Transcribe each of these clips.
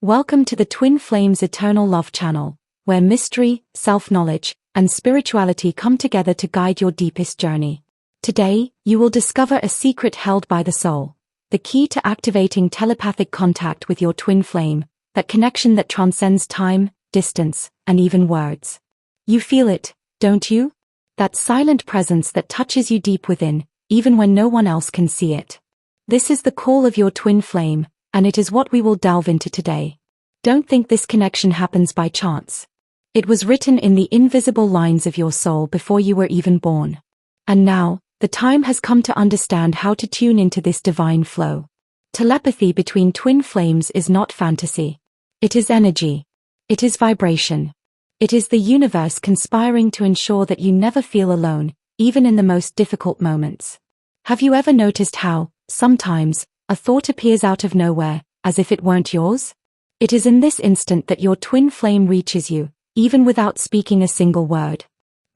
Welcome to the Twin Flames Eternal Love channel, where mystery, self-knowledge, and spirituality come together to guide your deepest journey. Today, you will discover a secret held by the soul, the key to activating telepathic contact with your twin flame, that connection that transcends time, distance, and even words. You feel it, don't you? That silent presence that touches you deep within, even when no one else can see it. This is the call of your twin flame, and it is what we will delve into today. Don't think this connection happens by chance. It was written in the invisible lines of your soul before you were even born. And now, the time has come to understand how to tune into this divine flow. Telepathy between twin flames is not fantasy. It is energy. It is vibration. It is the universe conspiring to ensure that you never feel alone, even in the most difficult moments. Have you ever noticed how, sometimes, a thought appears out of nowhere, as if it weren't yours? It is in this instant that your twin flame reaches you, even without speaking a single word.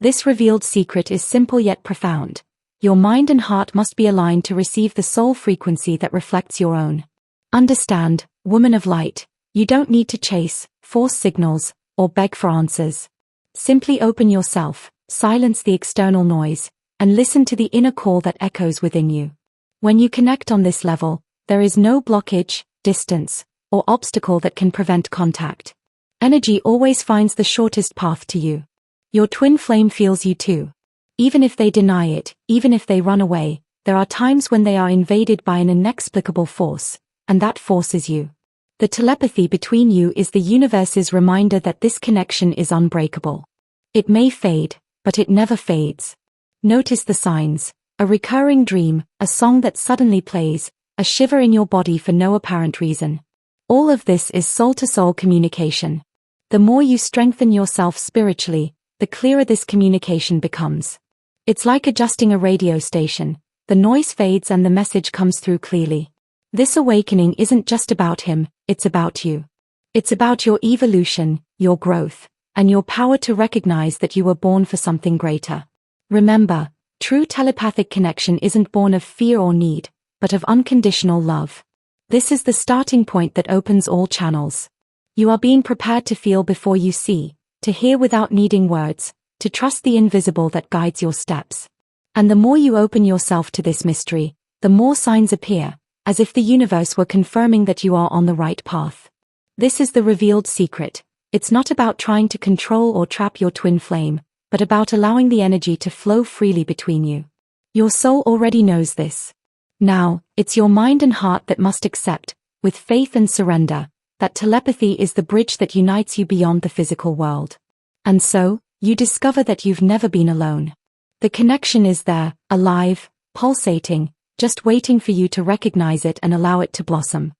This revealed secret is simple yet profound. Your mind and heart must be aligned to receive the soul frequency that reflects your own. Understand, woman of light, you don't need to chase, force signals, or beg for answers. Simply open yourself, silence the external noise, and listen to the inner call that echoes within you. When you connect on this level, there is no blockage, distance, or obstacle that can prevent contact. Energy always finds the shortest path to you. Your twin flame feels you too. Even if they deny it, even if they run away, there are times when they are invaded by an inexplicable force, and that force is you. The telepathy between you is the universe's reminder that this connection is unbreakable. It may fade, but it never fades. Notice the signs: a recurring dream, a song that suddenly plays, a shiver in your body for no apparent reason. All of this is soul-to-soul communication. The more you strengthen yourself spiritually, the clearer this communication becomes. It's like adjusting a radio station. The noise fades and the message comes through clearly. This awakening isn't just about him, it's about you. It's about your evolution, your growth, and your power to recognize that you were born for something greater. Remember, true telepathic connection isn't born of fear or need, but of unconditional love. This is the starting point that opens all channels. You are being prepared to feel before you see, to hear without needing words, to trust the invisible that guides your steps. And the more you open yourself to this mystery, the more signs appear, as if the universe were confirming that you are on the right path. This is the revealed secret. It's not about trying to control or trap your twin flame, but about allowing the energy to flow freely between you. Your soul already knows this. Now, it's your mind and heart that must accept, with faith and surrender, that telepathy is the bridge that unites you beyond the physical world. And so, you discover that you've never been alone. The connection is there, alive, pulsating, just waiting for you to recognize it and allow it to blossom.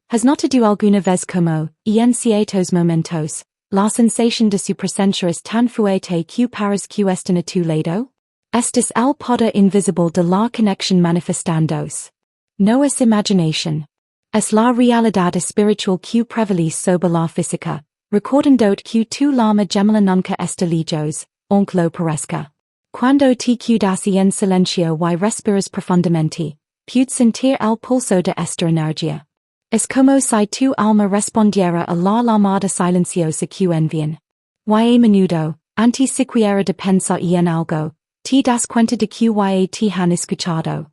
Has notado alguna vez como, en ciertos momentos, la sensación de su presencia es tan fuerte que parece que está a tu lado? Estes el poder invisible de la conexión manifestándose. No es imagination. Es la realidad espiritual que prevalece sobre la física, recordando que tu alma gemela nunca está lejos, aunque lo parezca. Cuando te quedas en silencio y respiras profundamente, puedes sentir el pulso de esta energía. Es como si tu alma respondiera a la llamada silenciosa que envían. Y a menudo, antes siquiera de pensar en algo, te das cuenta de que ya te han escuchado.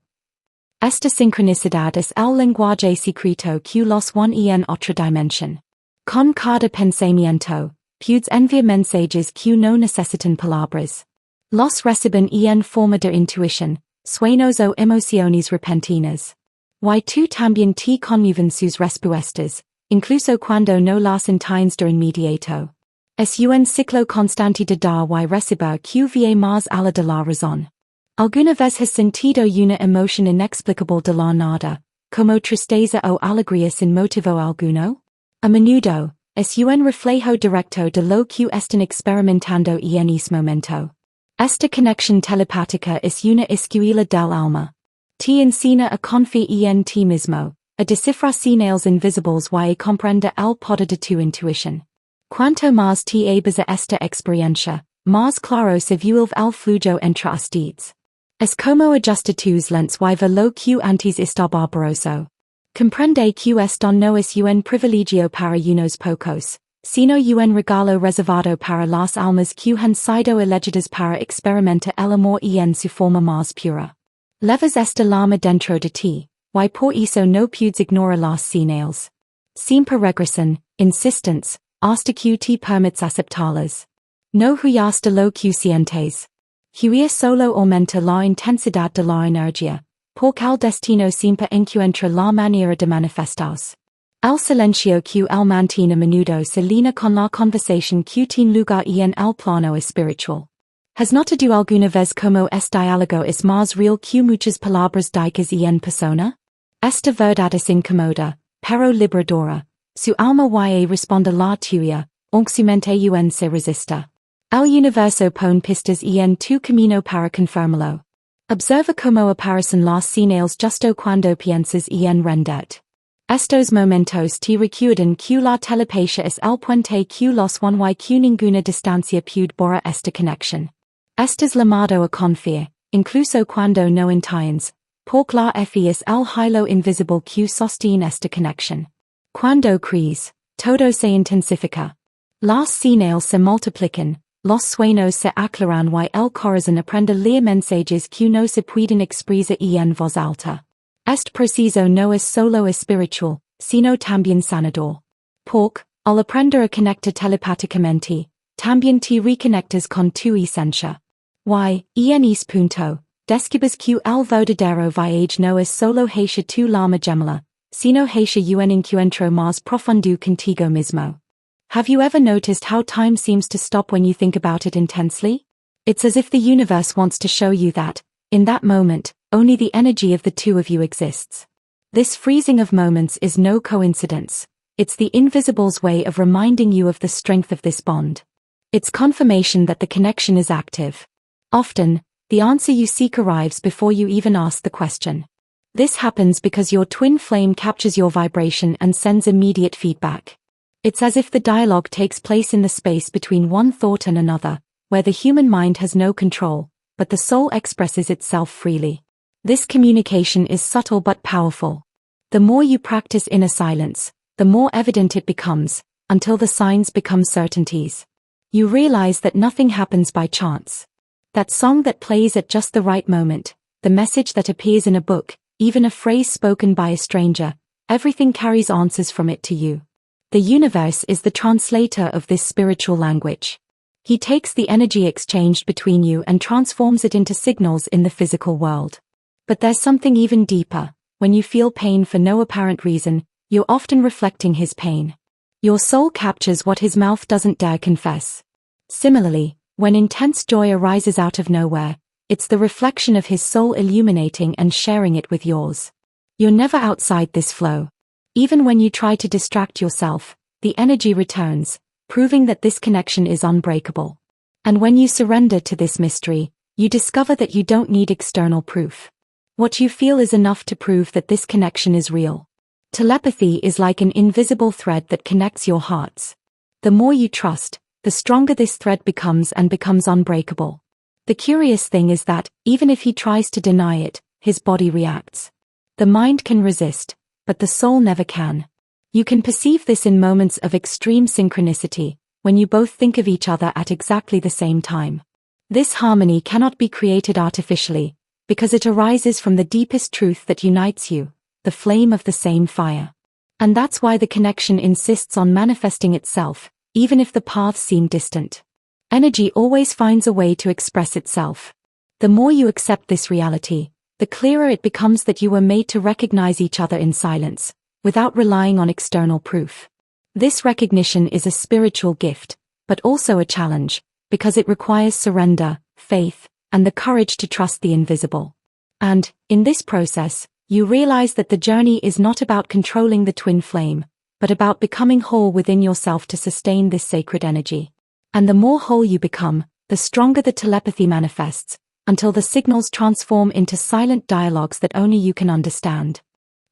Esta sincronicidad es el lenguaje secreto que los une en otra dimensión. Con cada pensamiento, puedes enviar mensajes que no necesitan palabras. Los reciben en forma de intuición, sueños o emociones repentinas. Y tú también te conmueven sus respuestas, incluso cuando no las entiendes de inmediato. Es un ciclo constante de dar y recibir que va más allá de la razón. ¿Alguna vez has sentido una emoción inexplicable de la nada, como tristeza o alegría sin motivo alguno? A menudo, es un reflejo directo de lo que están experimentando en ese momento. Esta conexión telepática es una escuela del alma. Te enseña a confiar en ti mismo, a descifrar señales invisibles y a comprender el poder de tu intuición. Cuanto más te abres a esta experiencia, más claro se vuelve el flujo entre ustedes. Es como ajustar tus lentes y ver lo que antes estaba borroso. Comprende que esto no es un privilegio para unos pocos, sino un regalo reservado para las almas que han sido elegidas para experimentar el amor en su forma más pura. Levas esta llama dentro de ti, y por eso no puedes ignorar las señales. Siempre regresan, insistentes, hasta que te permites aceptarlas. No huyas de lo que sientes. Huir solo aumenta la intensidad de la energía, porque el destino siempre encuentra la manera de manifestarse. El silencio que el mantiene a menudo se linea con la conversación que tiene lugar en el plano espiritual. Has notado alguna vez como este diálogo es más real que muchas palabras dichas en persona? Esta verdad es incómoda, pero liberadora. Su alma y responde la tuya, aunque su mente se resista. El universo pone pistas en tu camino para confirmarlo. Observa cómo aparecen las señales justo cuando piensas en rendet. Estos momentos te recuerdan que la telepatía es el puente que los une y que ninguna distancia puede borrar esta conexión. Estás llamado a confiar, incluso cuando no entiendes, porque la fe es el hilo invisible que sostiene esta conexión. Cuando crees, todo se intensifica. Las señales se multiplican, los sueños se aclaran y el corazón aprende leer mensajes que no se pueden expresar en voz alta. Este proceso no es solo espiritual, sino también sanador. Porque, al aprender a conectar telepáticamente, también te reconectas con tu esencia. En ese punto, descubres que el verdadero viaje no es solo hacia tu alma gemela, sino hacia un encuentro más profundo contigo mismo. Have you ever noticed how time seems to stop when you think about it intensely? It's as if the universe wants to show you that, in that moment, only the energy of the two of you exists. This freezing of moments is no coincidence. It's the invisible's way of reminding you of the strength of this bond. It's confirmation that the connection is active. Often, the answer you seek arrives before you even ask the question. This happens because your twin flame captures your vibration and sends immediate feedback. It's as if the dialogue takes place in the space between one thought and another, where the human mind has no control, but the soul expresses itself freely. This communication is subtle but powerful. The more you practice inner silence, the more evident it becomes, until the signs become certainties. You realize that nothing happens by chance. That song that plays at just the right moment, the message that appears in a book, even a phrase spoken by a stranger, everything carries answers from it to you. The universe is the translator of this spiritual language. He takes the energy exchanged between you and transforms it into signals in the physical world. But there's something even deeper. When you feel pain for no apparent reason, you're often reflecting his pain. Your soul captures what his mouth doesn't dare confess. Similarly, when intense joy arises out of nowhere, it's the reflection of his soul illuminating and sharing it with yours. You're never outside this flow. Even when you try to distract yourself, the energy returns, proving that this connection is unbreakable. And when you surrender to this mystery, you discover that you don't need external proof. What you feel is enough to prove that this connection is real. Telepathy is like an invisible thread that connects your hearts. The more you trust, the stronger this thread becomes and becomes unbreakable. The curious thing is that, even if he tries to deny it, his body reacts. The mind can resist, but the soul never can. You can perceive this in moments of extreme synchronicity, when you both think of each other at exactly the same time. This harmony cannot be created artificially, because it arises from the deepest truth that unites you, the flame of the same fire. And that's why the connection insists on manifesting itself, even if the paths seem distant. Energy always finds a way to express itself. The more you accept this reality, the clearer it becomes that you were made to recognize each other in silence, without relying on external proof. This recognition is a spiritual gift, but also a challenge, because it requires surrender, faith, and the courage to trust the invisible. And, in this process, you realize that the journey is not about controlling the twin flame, but about becoming whole within yourself to sustain this sacred energy. And the more whole you become, the stronger the telepathy manifests, until the signals transform into silent dialogues that only you can understand.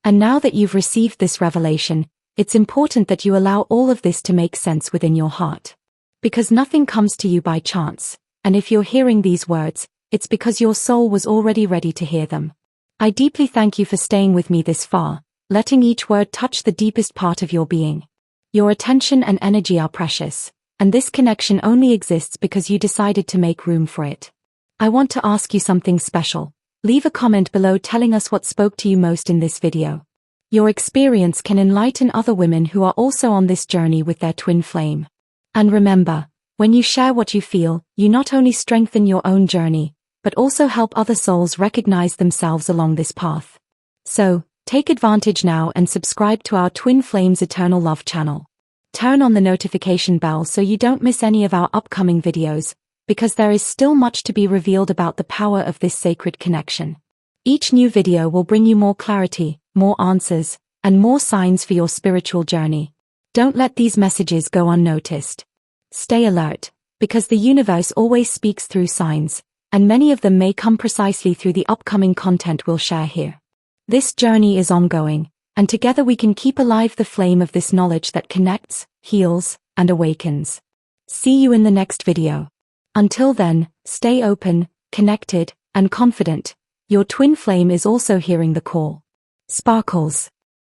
And now that you've received this revelation, it's important that you allow all of this to make sense within your heart. Because nothing comes to you by chance, and if you're hearing these words, it's because your soul was already ready to hear them. I deeply thank you for staying with me this far, letting each word touch the deepest part of your being. Your attention and energy are precious, and this connection only exists because you decided to make room for it. I want to ask you something special. Leave a comment below telling us what spoke to you most in this video. Your experience can enlighten other women who are also on this journey with their twin flame. And remember, when you share what you feel, you not only strengthen your own journey, but also help other souls recognize themselves along this path. So, take advantage now and subscribe to our Twin Flames Eternal Love channel. Turn on the notification bell so you don't miss any of our upcoming videos, because there is still much to be revealed about the power of this sacred connection. Each new video will bring you more clarity, more answers, and more signs for your spiritual journey. Don't let these messages go unnoticed. Stay alert, because the universe always speaks through signs, and many of them may come precisely through the upcoming content we'll share here. This journey is ongoing, and together we can keep alive the flame of this knowledge that connects, heals, and awakens. See you in the next video. Until then, stay open, connected, and confident. Your twin flame is also hearing the call. Sparkles.